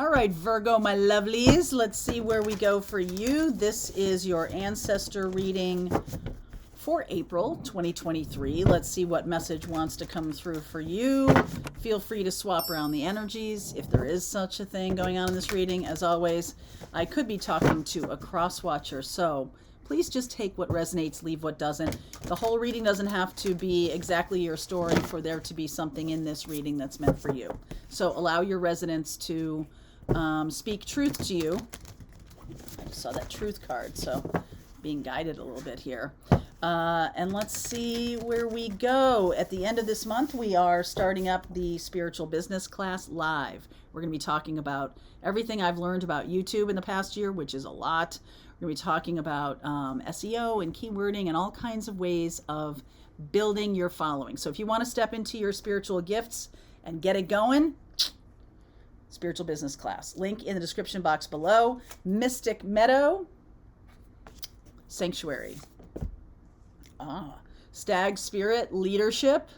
All right, Virgo, my lovelies, let's see where we go for you. This is your Ancestor reading for April 2023. Let's see what message wants to come through for you. Feel free to swap around the energies if there is such a thing going on in this reading. As always, I could be talking to a cross watcher, so please just take what resonates, leave what doesn't. The whole reading doesn't have to be exactly your story for there to be something in this reading that's meant for you. So allow your resonance to speak truth to you. I just saw that truth card, so being guided a little bit here. And let's see where we go. At the end of this month, we are starting up the spiritual business class live. We're going to be talking about everything I've learned about YouTube in the past year, which is a lot. We're going to be talking about SEO and keywording and all kinds of ways of building your following. So if you want to step into your spiritual gifts and get it going, spiritual business class. Link in the description box below. Mystic Meadow Sanctuary. Stag Spirit Leadership.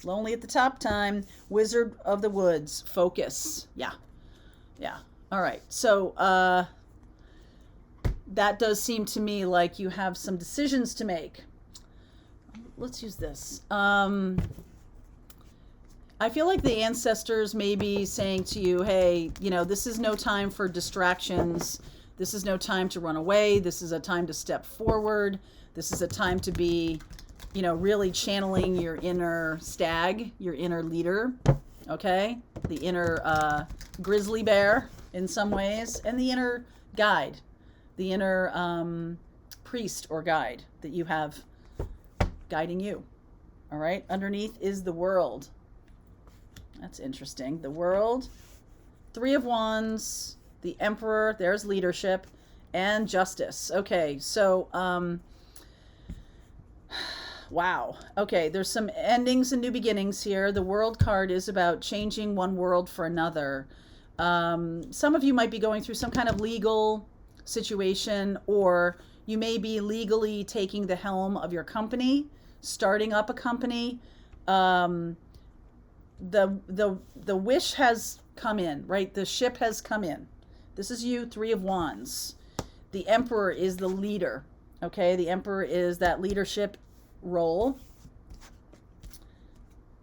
Lonely at the Top Time. Wizard of the Woods Focus. Yeah. All right. So that does seem to me like you have some decisions to make. Let's use this. I feel like the ancestors may be saying to you, hey, this is no time for distractions. This is no time to run away. This is a time to step forward. This is a time to be, really channeling your inner stag, your inner leader, okay? The inner grizzly bear in some ways, and the inner guide, the inner priest or guide that you have guiding you, all right? Underneath is the World. That's interesting. The World, Three of Wands, the Emperor, there's leadership, and Justice. Okay, so, wow. Okay, there's some endings and new beginnings here. The World card is about changing one world for another. Some of you might be going through some kind of legal situation, or you may be legally taking the helm of your company, starting up a company. The wish has come in, right? The ship has come in. This is you, Three of Wands. The Emperor is the leader, okay? The Emperor is that leadership role.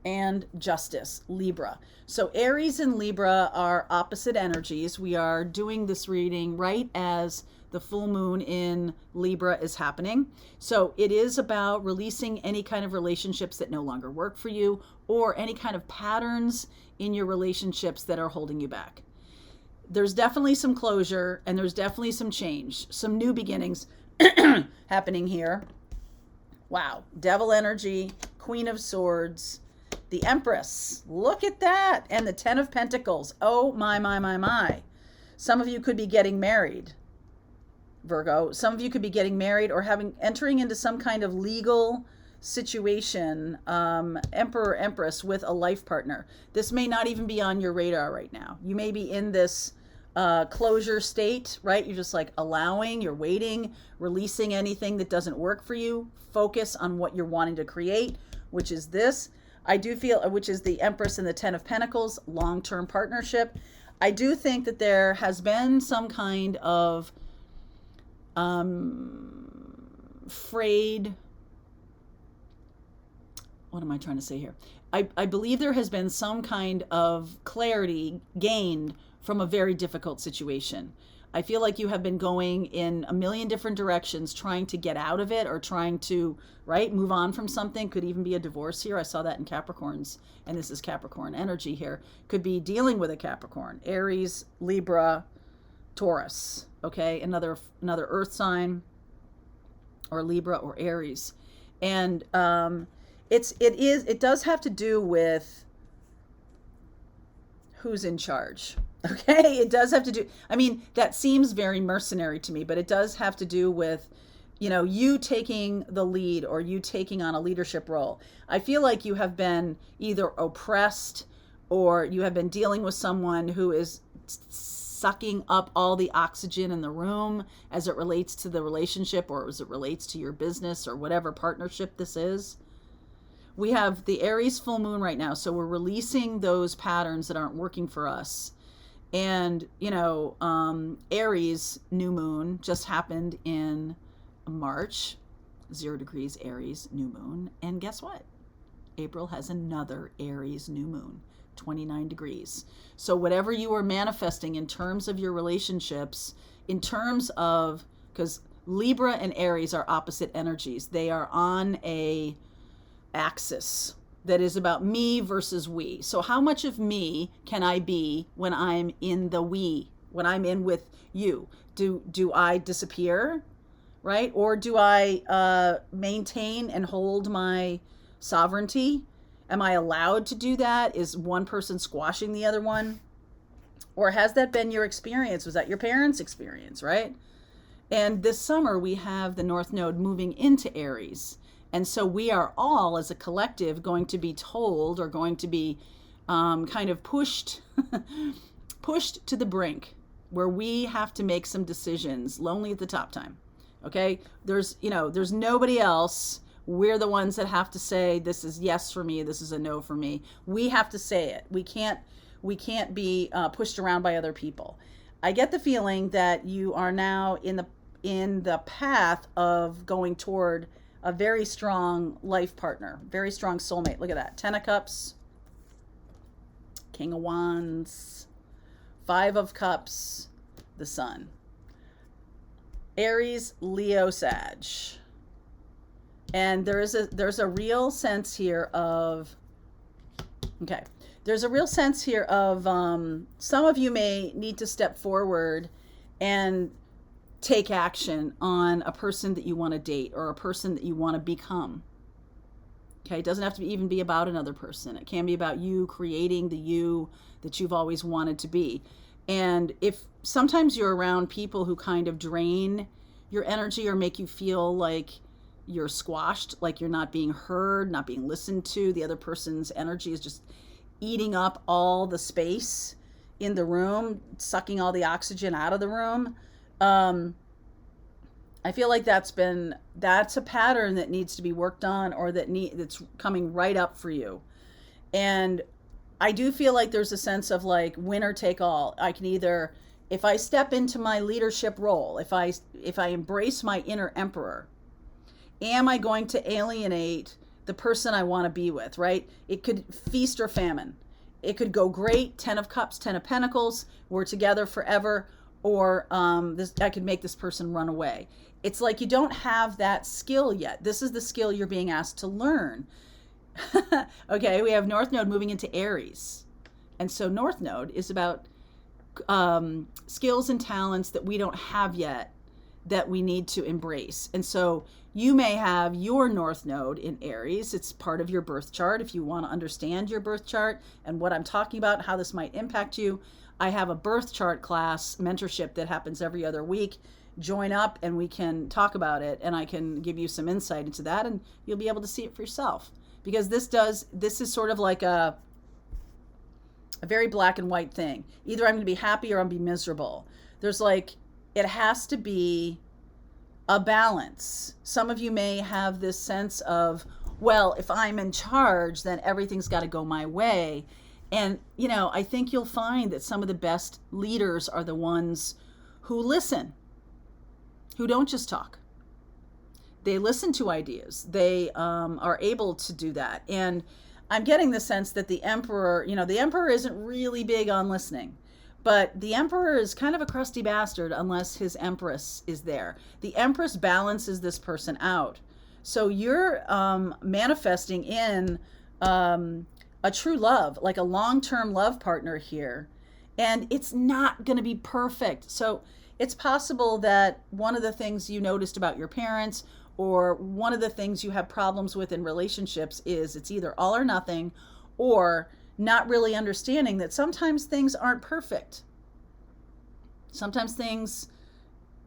And Justice, Libra. So Aries and Libra are opposite energies. We are doing this reading right as the full moon in Libra is happening. So it is about releasing any kind of relationships that no longer work for you, or any kind of patterns in your relationships that are holding you back. There's definitely some closure, and there's definitely some change, some new beginnings happening here. Wow. Devil energy, Queen of Swords, the Empress. Look at that. And the Ten of Pentacles. Oh, my. Some of you could be getting married, Virgo. Some of you could be getting married or entering into some kind of legal situation, Emperor, Empress, with a life partner. This may not even be on your radar right now. You may be in this closure state, right? You're just like allowing, you're waiting, releasing anything that doesn't work for you. Focus on what you're wanting to create, which is this. I do feel, which is the Empress and the Ten of Pentacles, long-term partnership. I do think that there has been some kind of frayed, what am I trying to say here? I believe there has been some kind of clarity gained from a very difficult situation. I feel like you have been going in a million different directions, trying to get out of it, or trying to, right, move on from something. Could even be a divorce here. I saw that in Capricorns, and this is Capricorn energy here. Could be dealing with a Capricorn, Aries, Libra, Taurus, okay? Another earth sign, or Libra or Aries. And it does have to do with who's in charge. Okay, it does have to do, that seems very mercenary to me, but it does have to do with, you taking the lead, or you taking on a leadership role. I feel like you have been either oppressed, or you have been dealing with someone who is sucking up all the oxygen in the room as it relates to the relationship, or as it relates to your business, or whatever partnership this is. We have the Aries full moon right now, so we're releasing those patterns that aren't working for us. And, Aries new moon just happened in March, 0 degrees Aries new moon. And guess what? April has another Aries new moon, 29 degrees. So whatever you are manifesting in terms of your relationships, in terms of, because Libra and Aries are opposite energies, they are on a axis that is about me versus we. So how much of me can I be when I'm in the we, when I'm in with you? Do I disappear, right? Or do I maintain and hold my sovereignty? Am I allowed to do that? Is one person squashing the other one? Or has that been your experience? Was that your parents' experience, right? And this summer we have the North Node moving into Aries. And so we are all, as a collective, going to be told, or going to be kind of pushed to the brink, where we have to make some decisions, lonely at the top time. Okay? There's nobody else. We're the ones that have to say, this is yes for me, this is a no for me. We have to say it. We can't be pushed around by other people. I get the feeling that you are now in the path of going toward a very strong life partner, very strong soulmate. Look at that. 10 of Cups, King of Wands, 5 of Cups, the Sun. Aries, Leo, Sag. And there's a real sense here of, okay, there's a real sense here of some of you may need to step forward and take action on a person that you want to date, or a person that you want to become. Okay, it doesn't have to even be about another person. It can be about you creating the you that you've always wanted to be. And if sometimes you're around people who kind of drain your energy or make you feel like you're squashed, like you're not being heard, not being listened to, the other person's energy is just eating up all the space in the room, sucking all the oxygen out of the room. I feel like that's a pattern that needs to be worked on, or that's coming right up for you. And I do feel like there's a sense of like winner take all. I can either, if I step into my leadership role, if I embrace my inner emperor, am I going to alienate the person I want to be with, right? It could feast or famine. It could go great, 10 of Cups, 10 of Pentacles, we're together forever, or I could make this person run away. It's like you don't have that skill yet. This is the skill you're being asked to learn. Okay, we have North Node moving into Aries. And so North Node is about skills and talents that we don't have yet that we need to embrace. And so you may have your North Node in Aries. It's part of your birth chart. If you want to understand your birth chart and what I'm talking about, how this might impact you, I have a birth chart class mentorship that happens every other week. Join up and we can talk about it, and I can give you some insight into that, and you'll be able to see it for yourself. Because this is sort of like a very black and white thing. Either I'm going to be happy or I'm going to be miserable. There's like, it has to be a balance. Some of you may have this sense of, well, if I'm in charge, then everything's got to go my way. And, I think you'll find that some of the best leaders are the ones who listen, who don't just talk. They listen to ideas. They are able to do that. And I'm getting the sense that the emperor, the emperor isn't really big on listening. But the emperor is kind of a crusty bastard unless his empress is there. The empress balances this person out. So you're manifesting in a true love, like a long-term love partner here. And it's not going to be perfect. So it's possible that one of the things you noticed about your parents, or one of the things you have problems with in relationships, is it's either all or nothing, or not really understanding that sometimes things aren't perfect. Sometimes things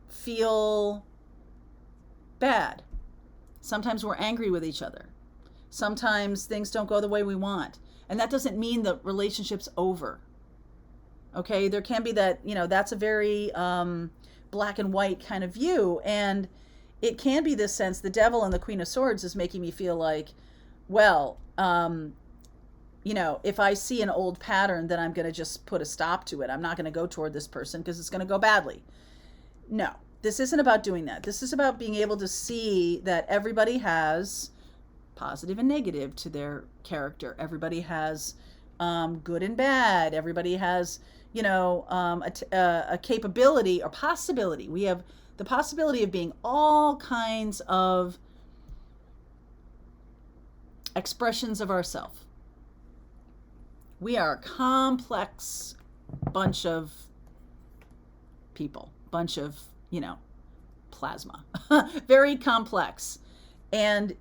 feel bad. Sometimes we're angry with each other. Sometimes things don't go the way we want. And that doesn't mean the relationship's over. Okay, there can be that, that's a very black and white kind of view. And it can be this sense, the devil and the Queen of Swords is making me feel like, well, if I see an old pattern, then I'm going to just put a stop to it. I'm not going to go toward this person because it's going to go badly. No, this isn't about doing that. This is about being able to see that everybody has positive and negative to their character. Everybody has good and bad. Everybody has, a capability or possibility. We have the possibility of being all kinds of expressions of ourselves. We are a complex bunch of people, bunch of, plasma, very complex. And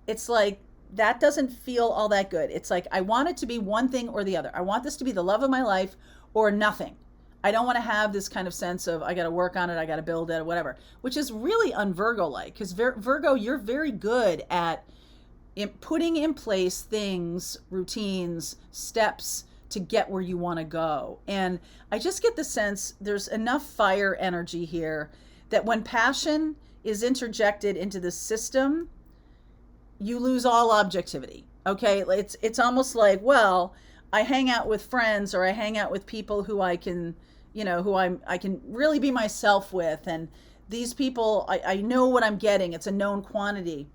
it's like, that doesn't feel all that good. It's like, I want it to be one thing or the other. I want this to be the love of my life or nothing. I don't want to have this kind of sense of, I got to work on it, I got to build it, whatever, which is really un-Virgo-like, because Virgo, you're very good at putting in place things, routines, steps to get where you want to go. And I just get the sense there's enough fire energy here that when passion is interjected into the system, you lose all objectivity. Okay, it's almost like, well, I hang out with friends, or I hang out with people who I can, I can really be myself with, and these people, I know what I'm getting. It's a known quantity.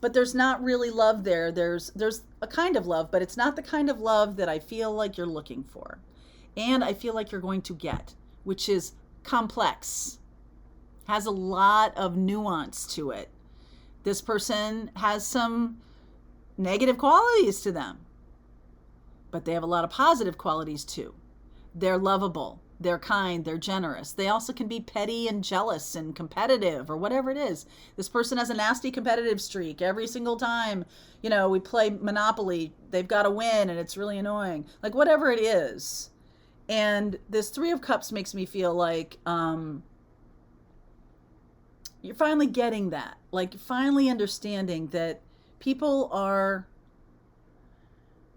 But there's not really love there. There's a kind of love, but it's not the kind of love that I feel like you're looking for. And I feel like you're going to get, which is complex, has a lot of nuance to it. This person has some negative qualities to them, but they have a lot of positive qualities too. They're lovable. They're kind, they're generous. They also can be petty and jealous and competitive or whatever it is. This person has a nasty competitive streak every single time. We play Monopoly, they've got to win and it's really annoying. Like whatever it is. And this Three of Cups makes me feel like you're finally getting that. Like finally understanding that people are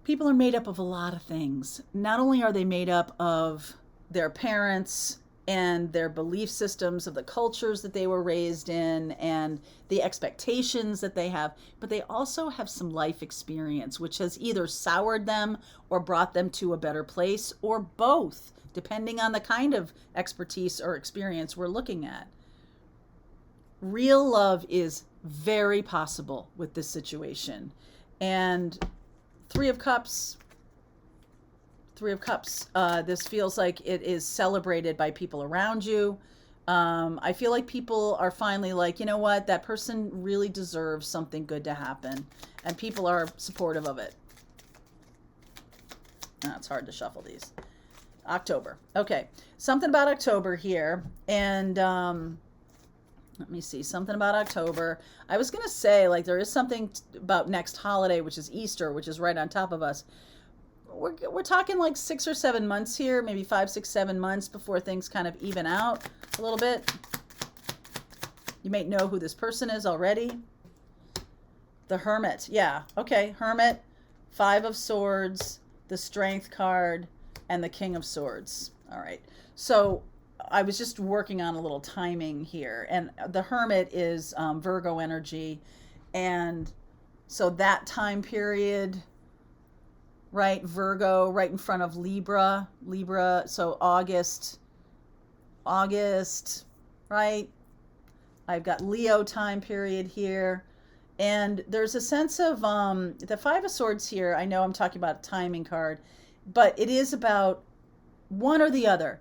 made up of a lot of things. Not only are they made up of their parents and their belief systems of the cultures that they were raised in and the expectations that they have, but they also have some life experience, which has either soured them or brought them to a better place, or both, depending on the kind of expertise or experience we're looking at. Real love is very possible with this situation. And Three of Cups, this feels like it is celebrated by people around you. I feel like people are finally like, you know what, that person really deserves something good to happen. And people are supportive of it. It's hard to shuffle these. October. Okay. Something about October here. And let me see. Something about October. I was going to say, like, there is something about next holiday, which is Easter, which is right on top of us. We're talking like 6 or 7 months here, maybe 5, 6, 7 months before things kind of even out a little bit. You may know who this person is already. The Hermit. Yeah. Okay. Hermit, 5 of Swords, the Strength card, and the King of Swords. All right. So I was just working on a little timing here. And the Hermit is Virgo energy. And so that time period, right? Virgo, right in front of Libra. So August, right? I've got Leo time period here. And there's a sense of the 5 of Swords here. I know I'm talking about a timing card, but it is about one or the other.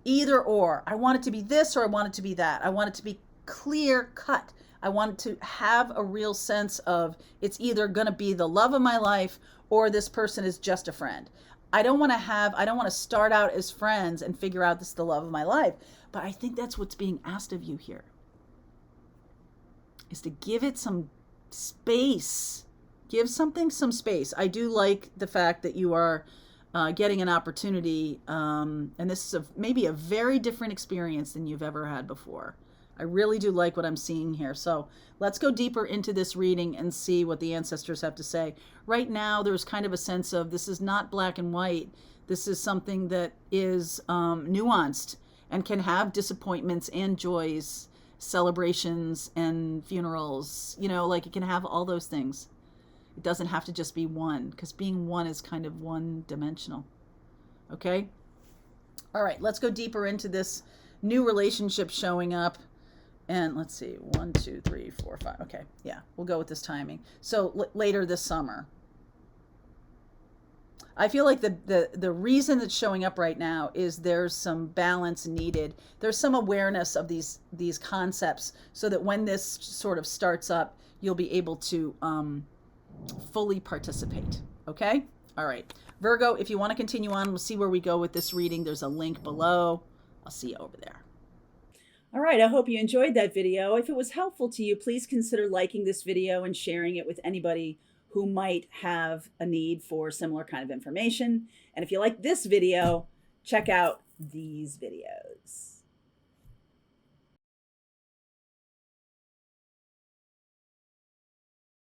Either or. I want it to be this or I want it to be that. I want it to be clear cut. I want it to have a real sense of it's either going to be the love of my life or this person is just a friend. I don't want to start out as friends and figure out this is the love of my life. But I think that's what's being asked of you here, is to give it some space. Give something some space. I do like the fact that you are getting an opportunity, and this is maybe a very different experience than you've ever had before. I really do like what I'm seeing here. So let's go deeper into this reading and see what the ancestors have to say. Right now, there's kind of a sense of this is not black and white. This is something that is nuanced and can have disappointments and joys, celebrations and funerals. Like it can have all those things. It doesn't have to just be one, because being one is kind of one dimensional. Okay? All right, let's go deeper into this new relationship showing up. And let's see, 1, 2, 3, 4, 5. Okay, yeah, we'll go with this timing. So later this summer. I feel like the reason that's showing up right now is there's some balance needed. There's some awareness of these concepts, so that when this sort of starts up, you'll be able to fully participate. Okay? All right. Virgo, if you want to continue on, we'll see where we go with this reading. There's a link below. I'll see you over there. All right, I hope you enjoyed that video. If it was helpful to you, please consider liking this video and sharing it with anybody who might have a need for similar kind of information. And if you like this video, check out these videos.